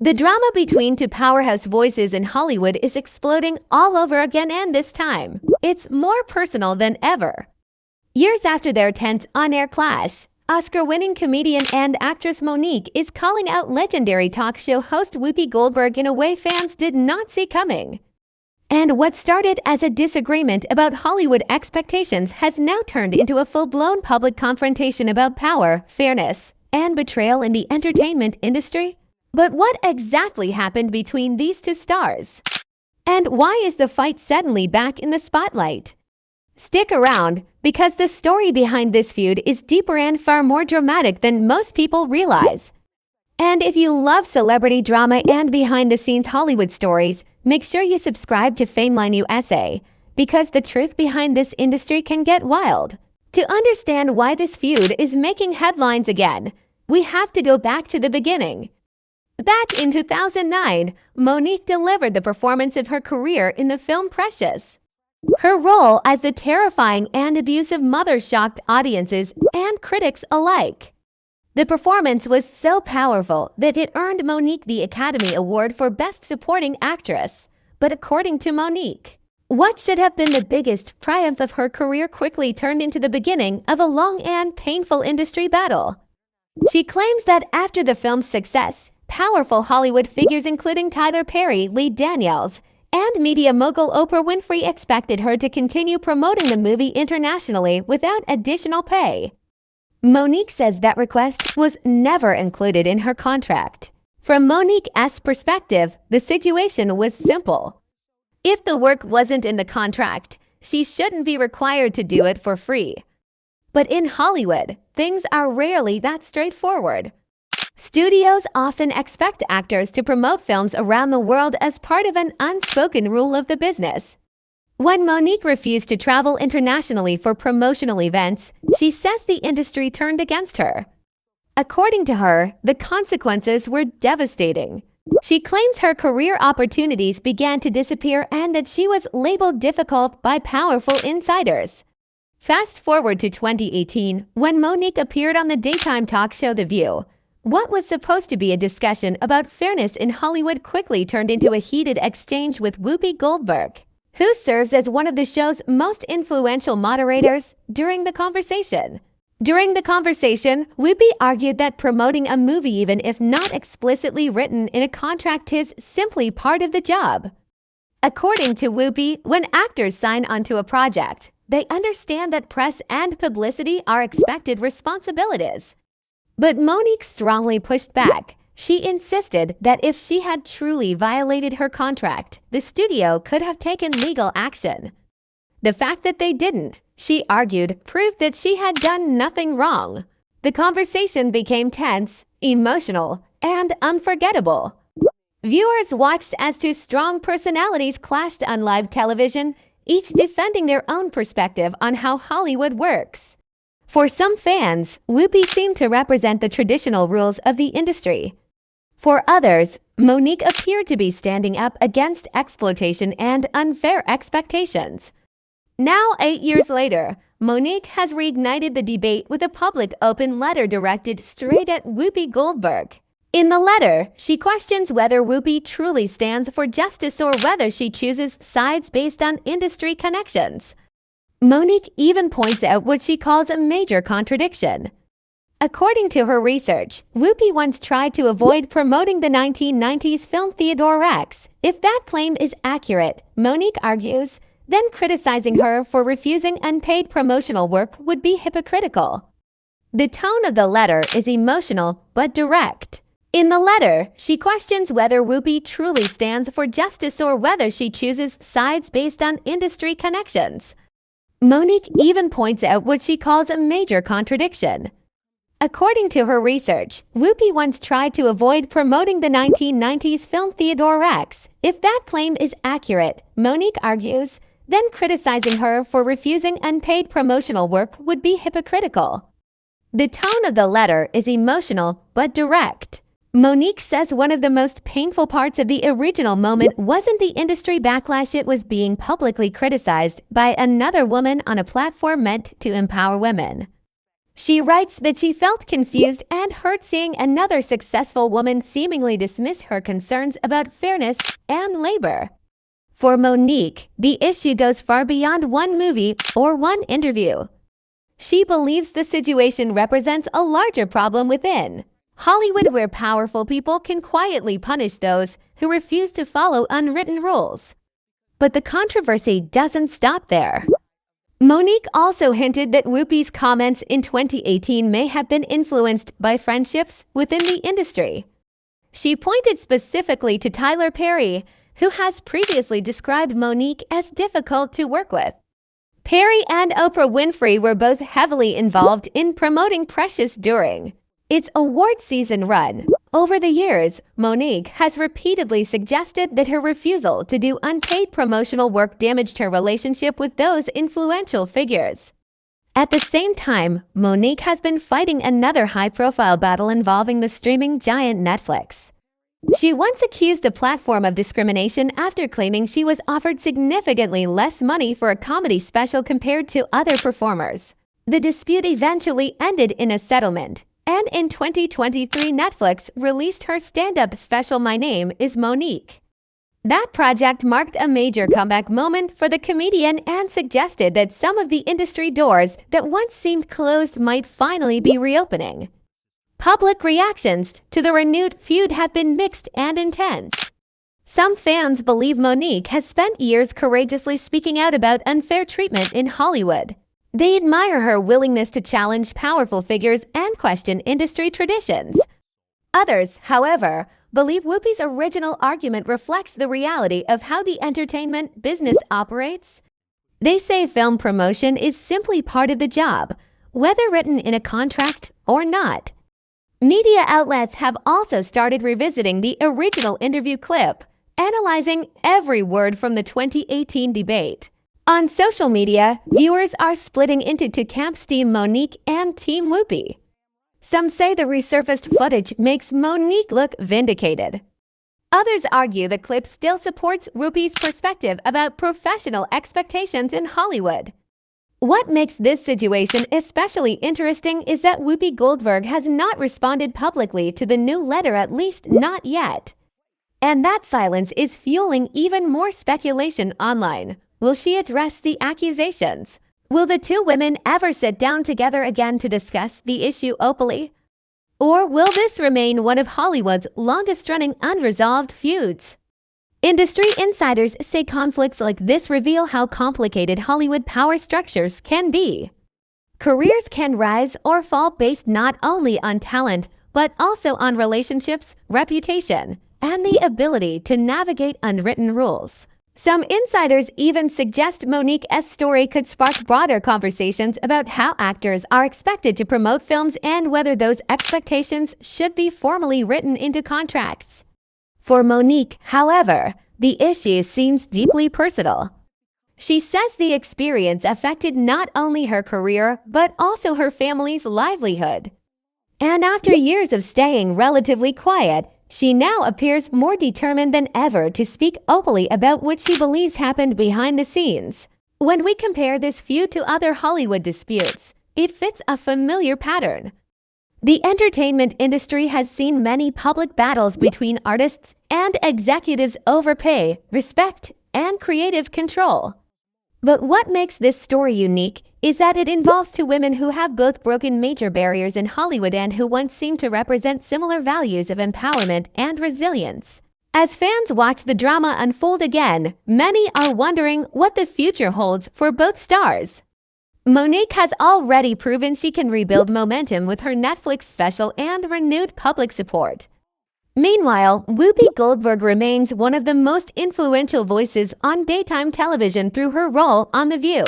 The drama between two powerhouse voices in Hollywood is exploding all over again, and this time, it's more personal than ever. Years after their tense on-air clash, Oscar-winning comedian and actress Mo'Nique is calling out legendary talk show host Whoopi Goldberg in a way fans did not see coming. And what started as a disagreement about Hollywood expectations has now turned into a full-blown public confrontation about power, fairness, and betrayal in the entertainment industry. But what exactly happened between these two stars? And why is the fight suddenly back in the spotlight? Stick around, because the story behind this feud is deeper and far more dramatic than most people realize. And if you love celebrity drama and behind-the-scenes Hollywood stories, make sure you subscribe to FameLine USA, because the truth behind this industry can get wild. To understand why this feud is making headlines again, we have to go back to the beginning. Back in 2009, Mo'Nique delivered the performance of her career in the film Precious. Her role as the terrifying and abusive mother shocked audiences and critics alike. The performance was so powerful that it earned Mo'Nique the Academy Award for Best Supporting Actress. But according to Mo'Nique, what should have been the biggest triumph of her career quickly turned into the beginning of a long and painful industry battle. She claims that after the film's success, powerful Hollywood figures including Tyler Perry, Lee Daniels, and media mogul Oprah Winfrey expected her to continue promoting the movie internationally without additional pay. Mo'Nique says that request was never included in her contract. From Mo'Nique's perspective, the situation was simple. If the work wasn't in the contract, she shouldn't be required to do it for free. But in Hollywood, things are rarely that straightforward. Studios often expect actors to promote films around the world as part of an unspoken rule of the business. When Mo'Nique refused to travel internationally for promotional events, she says the industry turned against her. According to her, the consequences were devastating. She claims her career opportunities began to disappear and that she was labeled difficult by powerful insiders. Fast forward to 2018, when Mo'Nique appeared on the daytime talk show The View. What was supposed to be a discussion about fairness in Hollywood quickly turned into a heated exchange with Whoopi Goldberg, who serves as one of the show's most influential moderators. During the conversation, Whoopi argued that promoting a movie, even if not explicitly written in a contract, is simply part of the job. According to Whoopi, when actors sign onto a project, they understand that press and publicity are expected responsibilities. But Mo'Nique strongly pushed back. She insisted that if she had truly violated her contract, the studio could have taken legal action. The fact that they didn't, she argued, proved that she had done nothing wrong. The conversation became tense, emotional, and unforgettable. Viewers watched as two strong personalities clashed on live television, each defending their own perspective on how Hollywood works. For some fans, Whoopi seemed to represent the traditional rules of the industry. For others, Mo'Nique appeared to be standing up against exploitation and unfair expectations. Now, 8 years later, Mo'Nique has reignited the debate with a public open letter directed straight at Whoopi Goldberg. In the letter, she questions whether Whoopi truly stands for justice or whether she chooses sides based on industry connections. Mo'Nique even points out what she calls a major contradiction. According to her research, Whoopi once tried to avoid promoting the 1990s film Theodore Rex. If that claim is accurate, Mo'Nique argues, then criticizing her for refusing unpaid promotional work would be hypocritical. The tone of the letter is emotional but direct. In the letter, she questions whether Whoopi truly stands for justice or whether she chooses sides based on industry connections. Mo'Nique even points out what she calls a major contradiction. According to her research, Whoopi once tried to avoid promoting the 1990s film Theodore Rex. If that claim is accurate, Mo'Nique argues, then criticizing her for refusing unpaid promotional work would be hypocritical. The tone of the letter is emotional but direct. Mo'Nique says one of the most painful parts of the original moment wasn't the industry backlash, it was being publicly criticized by another woman on a platform meant to empower women. She writes that she felt confused and hurt seeing another successful woman seemingly dismiss her concerns about fairness and labor. For Monique, the issue goes far beyond one movie or one interview. She believes the situation represents a larger problem within Hollywood, where powerful people can quietly punish those who refuse to follow unwritten rules. But the controversy doesn't stop there. Monique also hinted that Whoopi's comments in 2018 may have been influenced by friendships within the industry. She pointed specifically to Tyler Perry, who has previously described Monique as difficult to work with. Perry and Oprah Winfrey were both heavily involved in promoting Precious during its award season run. Over the years, Monique has repeatedly suggested that her refusal to do unpaid promotional work damaged her relationship with those influential figures. At the same time, Monique has been fighting another high-profile battle involving the streaming giant Netflix. She once accused the platform of discrimination after claiming she was offered significantly less money for a comedy special compared to other performers. The dispute eventually ended in a settlement, and in 2023 Netflix released her stand-up special My Name is Monique. That project marked a major comeback moment for the comedian and suggested that some of the industry doors that once seemed closed might finally be reopening. Public reactions to the renewed feud have been mixed and intense. Some fans believe Monique has spent years courageously speaking out about unfair treatment in Hollywood. They admire her willingness to challenge powerful figures and question industry traditions. Others, however, believe Whoopi's original argument reflects the reality of how the entertainment business operates. They say film promotion is simply part of the job, whether written in a contract or not. Media outlets have also started revisiting the original interview clip, analyzing every word from the 2018 debate. On social media, viewers are splitting into two camps: Team Monique and Team Whoopi. Some say the resurfaced footage makes Monique look vindicated. Others argue the clip still supports Whoopi's perspective about professional expectations in Hollywood. What makes this situation especially interesting is that Whoopi Goldberg has not responded publicly to the new letter, at least not yet. And that silence is fueling even more speculation online. Will she address the accusations? Will the two women ever sit down together again to discuss the issue openly? Or will this remain one of Hollywood's longest-running unresolved feuds? Industry insiders say conflicts like this reveal how complicated Hollywood power structures can be. Careers can rise or fall based not only on talent, but also on relationships, reputation, and the ability to navigate unwritten rules. Some insiders even suggest Monique's story could spark broader conversations about how actors are expected to promote films and whether those expectations should be formally written into contracts. For Monique, however, the issue seems deeply personal. She says the experience affected not only her career, but also her family's livelihood. And after years of staying relatively quiet, she now appears more determined than ever to speak openly about what she believes happened behind the scenes. When we compare this feud to other Hollywood disputes, it fits a familiar pattern. The entertainment industry has seen many public battles between artists and executives over pay, respect, and creative control. But what makes this story unique is that it involves two women who have both broken major barriers in Hollywood and who once seemed to represent similar values of empowerment and resilience. As fans watch the drama unfold again, many are wondering what the future holds for both stars. Monique has already proven she can rebuild momentum with her Netflix special and renewed public support. Meanwhile, Whoopi Goldberg remains one of the most influential voices on daytime television through her role on The View.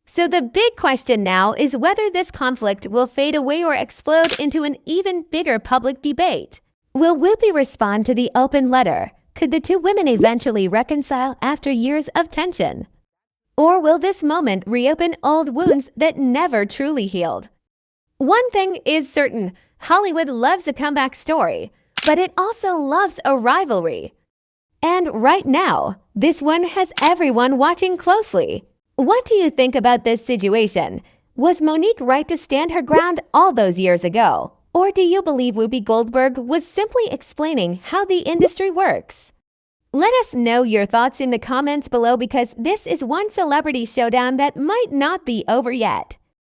So the big question now is whether this conflict will fade away or explode into an even bigger public debate. Will Whoopi respond to the open letter? Could the two women eventually reconcile after years of tension? Or will this moment reopen old wounds that never truly healed? One thing is certain: Hollywood loves a comeback story, but it also loves a rivalry. And right now, this one has everyone watching closely. What do you think about this situation? Was Monique right to stand her ground all those years ago? Or do you believe Whoopi Goldberg was simply explaining how the industry works? Let us know your thoughts in the comments below because this is one celebrity showdown that might not be over yet.